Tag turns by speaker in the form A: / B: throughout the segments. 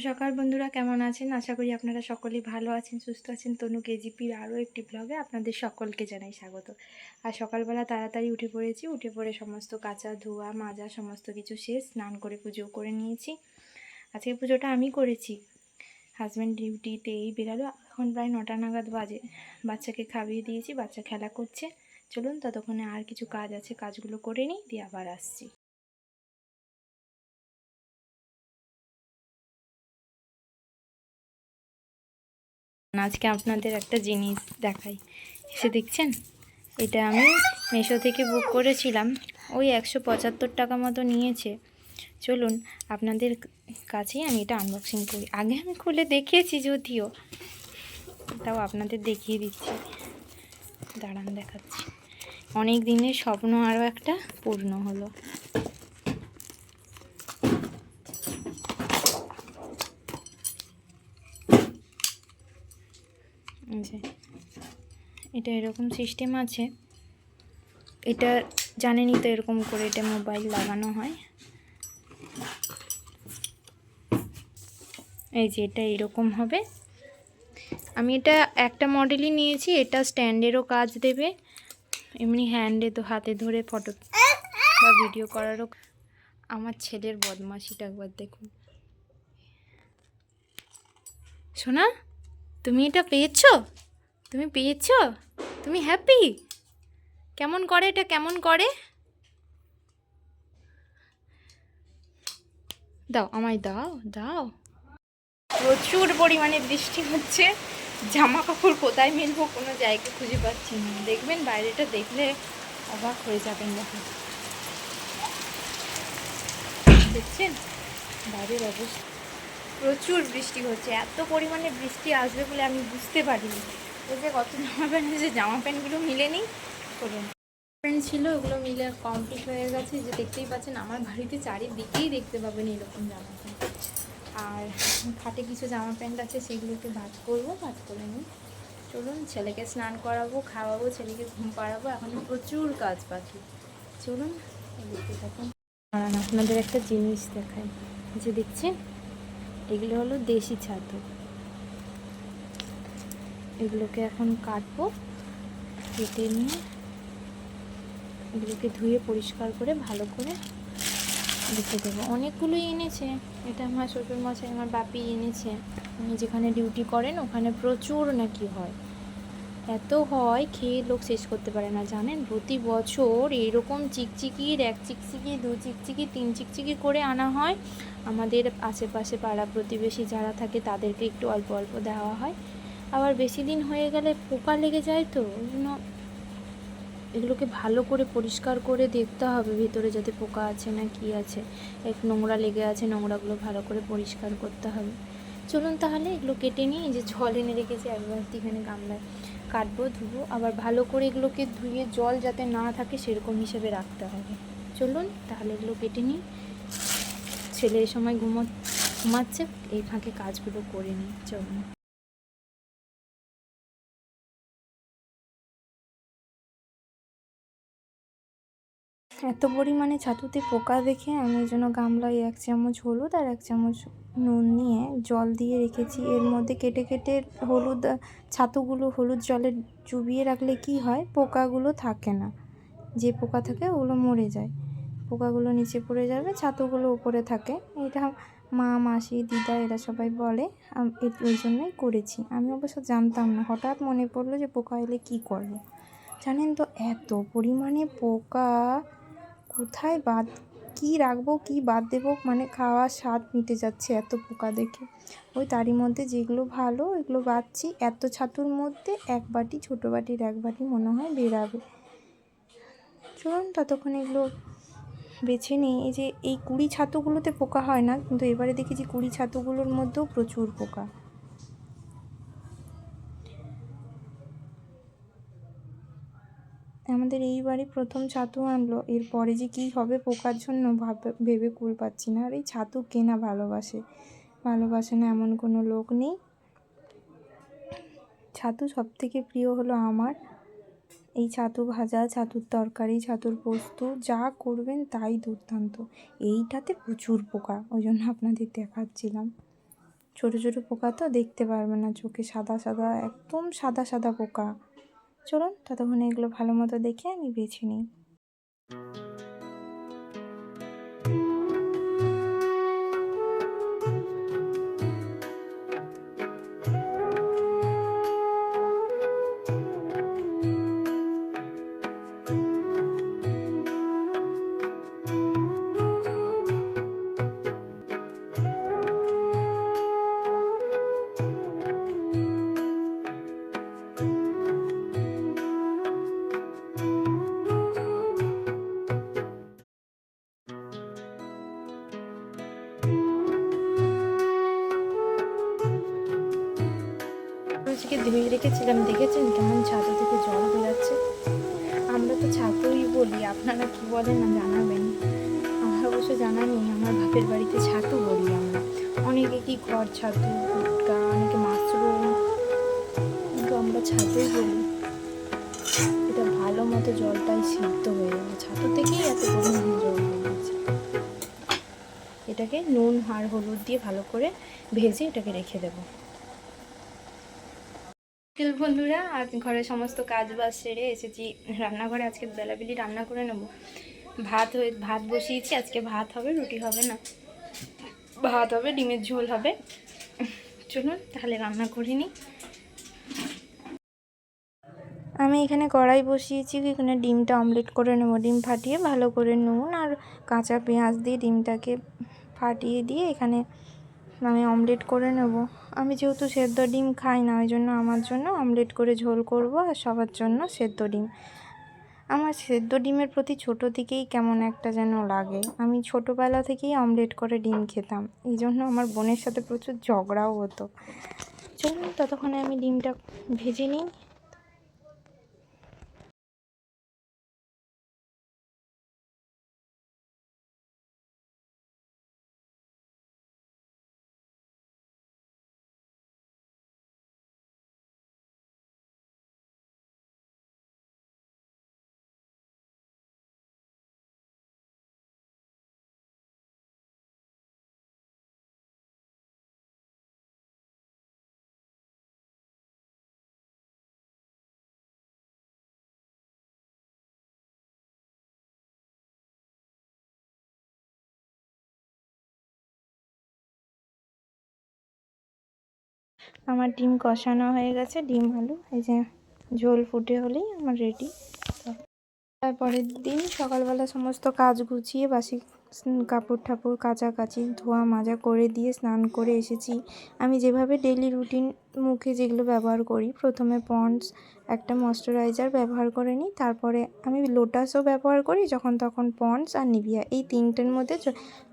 A: সকাল বন্ধুরা, কেমন আছেন? আশা করি আপনারা সকলেই ভালো আছেন, সুস্থ আছেন। তনু কেজিপির আরও একটি ব্লগে আপনাদের সকলকে জানাই স্বাগত। আর সকালবেলা তাড়াতাড়ি উঠে পড়েছি। উঠে পড়ে সমস্ত কাচা ধোয়া মাজা সমস্ত কিছু শেষ, স্নান করে পুজো করে নিয়েছি। আজকে পুজোটা আমি করেছি। হাজব্যান্ড ডিউটিতে এই বেরালো, এখন প্রায় 9টা নাগাদ বাজে। বাচ্চাকে খাইয়ে দিয়েছি, বাচ্চা খেলা করছে। চলুন ততক্ষণে আর কিছু কাজ আছে, কাজগুলো করে নিই, দিয়ে আবার আসছি। আজকে আপনাদের একটা জিনিস দেখাই। এসে দেখছেন, এটা আমি মিশো থেকে বুক করেছিলাম। ওই 175 টাকা মতো নিয়েছে। চলুন আপনাদের কাছেই আমি এটা আনবক্সিং করি। আগে আমি খুলে দেখিয়েছি যদিও, তাও আপনাদের দেখিয়ে দিচ্ছি। দাঁড়ান দেখাচ্ছি। অনেক দিনের স্বপ্ন আরও একটা পূর্ণ হলো। এটা এরকম সিস্টেম আছে। এটা জানেনই তো, এরকম করে এটা মোবাইল লাগানো হয়। এই যে এটা এরকম হবে। আমি এটা একটা মডেলই নিয়েছি। এটা স্ট্যান্ডেরও কাজ দেবে, এমনি হ্যান্ডে তো হাতে ধরে ফটো বা ভিডিও করারও। আমার ছেলের বদমাশিটা একবার দেখুন। সোনা, তুমি এটা পেয়েছো? তুমি পেয়েছো? তুমি হ্যাপি? কেমন করে এটা, কেমন করে? দাও, আমায় দাও দাও। প্রচুর পরিমাণে বৃষ্টি হচ্ছে। জামা কাপড় কোথায় মেলবো কোনো জায়গা খুঁজে পাচ্ছি না। দেখবেন বাইরেটা দেখলে অবাক হয়ে যাবেন। দেখছেন বাইরের অবস্থা, প্রচুর বৃষ্টি হচ্ছে। এত পরিমাণে বৃষ্টি আসবে বলে আমি বুঝতে পারিনি। এই যে কত জামা প্যান্ট আছে, জামা প্যান্টগুলো মিলেনি। করুন, প্যান্ট ছিল, ওগুলো মিলে কমপ্লিট হয়ে গেছে। যে দেখতেই পাচ্ছেন, আমার বাড়িতে চারিদিকেই দেখতে পাবেন এরকম জামা প্যান্ট। আর খাটে কিছু জামা প্যান্ট আছে, সেগুলোকে ভাঁজ করবো, ভাঁজ করে নিই। চলুন, ছেলেকে স্নান করাবো, খাওয়াবো, ছেলেকে ঘুম পাড়াবো। এখন প্রচুর কাজ বাকি। চলুন দেখতে থাকুন। আর আপনাদের একটা জিনিস দেখাই। যে দেখছেন, এগুলো হলো দেশি ছাতু। এগুলোকে এখন কাটবো, কেটে নিয়ে এগুলোকে ধুয়ে পরিষ্কার করে ভালো করে রেখে দেবো। অনেকগুলোই এনেছে। এটা আমার শ্বশুরমশাই, আমার বাপি এনেছে। উনি যেখানে ডিউটি করেন ওখানে প্রচুর নাকি হয়। এত হয়, খেয়ে লোক শেষ করতে পারে না। জানেন, প্রতি বছর এইরকম চিকচিকির 1 চিকচিকি 2 চিকচিকি 3 চিকচিকি করে আনা হয়। আমাদের আশেপাশে পাড়া প্রতিবেশী যারা থাকে তাদেরকে একটু অল্প অল্প দেওয়া হয়। আবার বেশি দিন হয়ে গেলে পোকা লেগে যায়, তো ওই জন্য এগুলোকে ভালো করে পরিষ্কার করে দেখতে হবে ভিতরে যাতে পোকা আছে না কি আছে। এক নোংরা লেগে আছে, নোংরাগুলো ভালো করে পরিষ্কার করতে হবে। চলুন তাহলে এগুলো কেটে নিই। এই যে জল এনে রেখেছি, একবার এখানে গামলায় কাটবো, ধুবো। আবার ভালো করে এগুলোকে ধুয়ে জল যাতে না থাকে সেরকম হিসেবে রাখতে হবে। চলুন তাহলে এগুলো কেটে নিই। ছেলে এই সময় ঘুমাচ্ছে, এই ফাঁকে কাজগুলো করে নিই। চলুন। এত পরিমাণে ছাতুতে পোকা দেখে আমি এই জন্য গামলায় 1 চামচ হলুদ আর 1 চামচ নুন নিয়ে জল দিয়ে রেখেছি। এর মধ্যে কেটে কেটে ছাতুগুলো হলুদ জলে চুবিয়ে রাখলে কি হয়, পোকাগুলো থাকে না। যে পোকা থাকে ওগুলো মরে যায়, পোকাগুলো নিচে পড়ে যাবে, ছাতুগুলো উপরে থাকে। এটা মা, মাসি, দিদা এরা সবাই বলে। ওই জন্যই করেছি। আমি অবশ্য জানতাম না, হঠাৎ মনে পড়লো যে পোকা এলে কী করবো। জানেন তো, এত পরিমাণে পোকা, কোথায় কী রাখবো কি বাদ দেবো, মানে খাওয়ার স্বাদ মিটে যাচ্ছে এত পোকা দেখে। ওই তারই মধ্যে যেগুলো ভালো এগুলো বাছছি। এত ছাতুর মধ্যে 1 বাটি, ছোটো বাটির 1 বাটি মনে হয় বেরাবে। চলুন ততক্ষণ এগুলো বেছে নিই। এই যে এই 20 ছাতুগুলোতে পোকা হয় না, কিন্তু এবারে দেখেছি 20 ছাতুগুলোর মধ্যেও প্রচুর পোকা। আমাদের এই বাড়ি প্রথম ছাতু আনলো, এরপরে যে কী হবে পোকার জন্য ভেবে কুল পাচ্ছি না। আর এই ছাতু কেনা ভালোবাসে না এমন কোনো লোক নেই। ছাতু সবথেকে প্রিয় হলো আমার। এই ছাতু ভাজা, ছাতুর তরকারি, ছাতুর পোস্ত, যা করবেন তাই দুর্দান্ত। এইটাতে প্রচুর পোকা, ওই জন্য আপনাদের দেখাচ্ছিলাম। ছোটো ছোটো পোকা তো দেখতে পারবে না চোখে, সাদা সাদা একদম সাদা সাদা পোকা। চলুন ততক্ষণে এগুলো ভালো মতো দেখে আমি বেছে নিই। আজকে ধুয়ে রেখেছিলাম, দেখেছেন কেমন ছাতু থেকে জল বেরাচ্ছে। আমরা তো ছাতুই বলি, আপনারা কি বলেন না জানাবেন। আমার অবশ্য জানা নেই, আমার বাপের বাড়িতে ছাতু বলি আমরা। অনেকে কি ঘর ছাতু, গুটকা, অনেকে মাশরুম, কিন্তু আমরা ছাতুই বলি। এটা ভালো মতো জলটাই সিদ্ধ হয়ে যাবে, ছাতু থেকেই এত পরিমাণে জল হয়ে গেছে। এটাকে নুন আর হলুদ দিয়ে ভালো করে ভেজে এটাকে রেখে দেবো। বন্ধুরা, আজ ঘরের সমস্ত কাজ বাজ সেরে এসেছি রান্নাঘরে। আজকে বেলাবেলি রান্না করে নেব। ভাত বসিয়েছি, আজকে ভাত হবে, রুটি হবে না, ভাত হবে, ডিমের ঝোল হবে। চলুন তাহলে রান্না করিনি। আমি এখানে কড়াই বসিয়েছি, এখানে ডিমটা অমলেট করে নেব। ডিম ফাটিয়ে ভালো করে নুন আর কাঁচা পেঁয়াজ দিয়ে ডিমটাকে ফাটিয়ে দিয়ে এখানে আমি অমলেট করে নেব। আমি যেহেতু সেদ্ধ ডিম খাই না, ওই জন্য আমার জন্য অমলেট করে ঝোল করব, আর সবার জন্য সেদ্ধ ডিম। আমার সেদ্ধ ডিমের প্রতি ছোটো থেকেই কেমন একটা যেন লাগে। আমি ছোটোবেলা থেকেই অমলেট করে ডিম খেতাম, এই জন্য আমার বোনের সাথে প্রচুর ঝগড়াও হতো। চলুন ততক্ষণে আমি ডিমটা ভেজে নিই। আমার ডিম কষানো হয়ে গেছে, ডিম আলু এই যে ঝোল ফুটে হলেই আমার রেডি। তারপরের দিন সকালবেলা সমস্ত কাজ গুছিয়ে বাসি কাপড় ঠাপড় কাচাকাচি ধোয়া মাজা করে দিয়ে স্নান করে এসেছি। আমি যেভাবে ডেইলি রুটিন মুখে যেগুলো ব্যবহার করি, প্রথমে পন্ডস একটা ময়শ্চারাইজার ব্যবহার করে নিই, তারপরে আমি লোটাসও ব্যবহার করি, যখন তখন পন্ডস আর নিভিয়া, এই তিনটের মধ্যে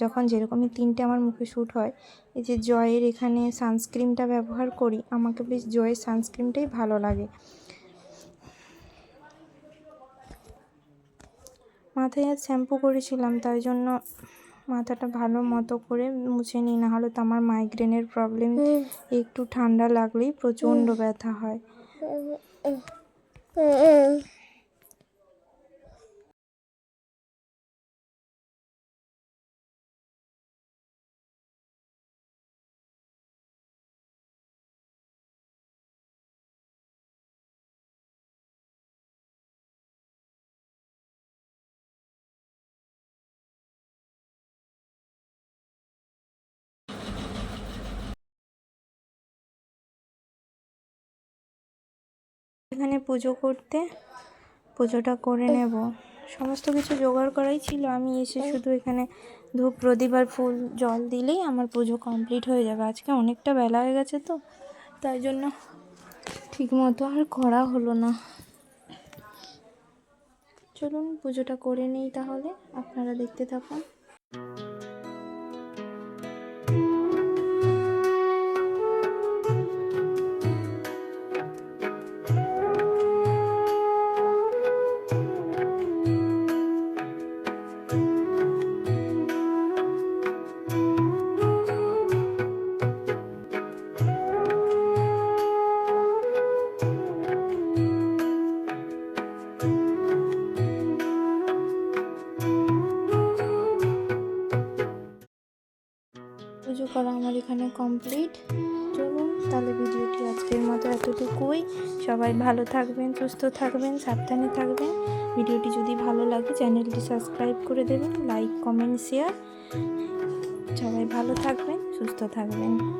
A: যখন যেরকমই তিনটে আমার মুখে শ্যুট হয়। এই যে জয়ের এখানে সানস্ক্রিনটা ব্যবহার করি, আমাকে বেশ জয়ের সানস্ক্রিনটাই ভালো লাগে। মাথায় আজ শ্যাম্পু করেছিলাম, তাই জন্য মাথাটা ভালো মতো করে মুছে নিই, না হলে তো আমার মাইগ্রেনের প্রবলেম, একটু ঠান্ডা লাগলেই প্রচণ্ড ব্যথা হয়। এখানে পুজোটা করে নেব। সমস্ত কিছু জোগাড় করাই ছিল, আমি এসে শুধু এখানে ধূপ প্রদীপ আর ফুল জল দিলেই আমার পুজো কমপ্লিট হয়ে যাবে। আজকে অনেকটা বেলা হয়ে গেছে তো, তাই জন্য ঠিক মতো আর করা হলো না। চলুন পুজোটা করে নিই তাহলে, আপনারা দেখতে থাকুন। কমপ্লিট। চলুন তাহলে ভিডিওটি আজকের মতো এতটুকুই। সবাই ভালো থাকবেন, সুস্থ থাকবেন, সাবধানে থাকবেন। ভিডিওটি যদি ভালো লাগে চ্যানেলটি সাবস্ক্রাইব করে দেবেন, লাইক, কমেন্ট, শেয়ার। সবাই ভালো থাকবেন, সুস্থ থাকবেন।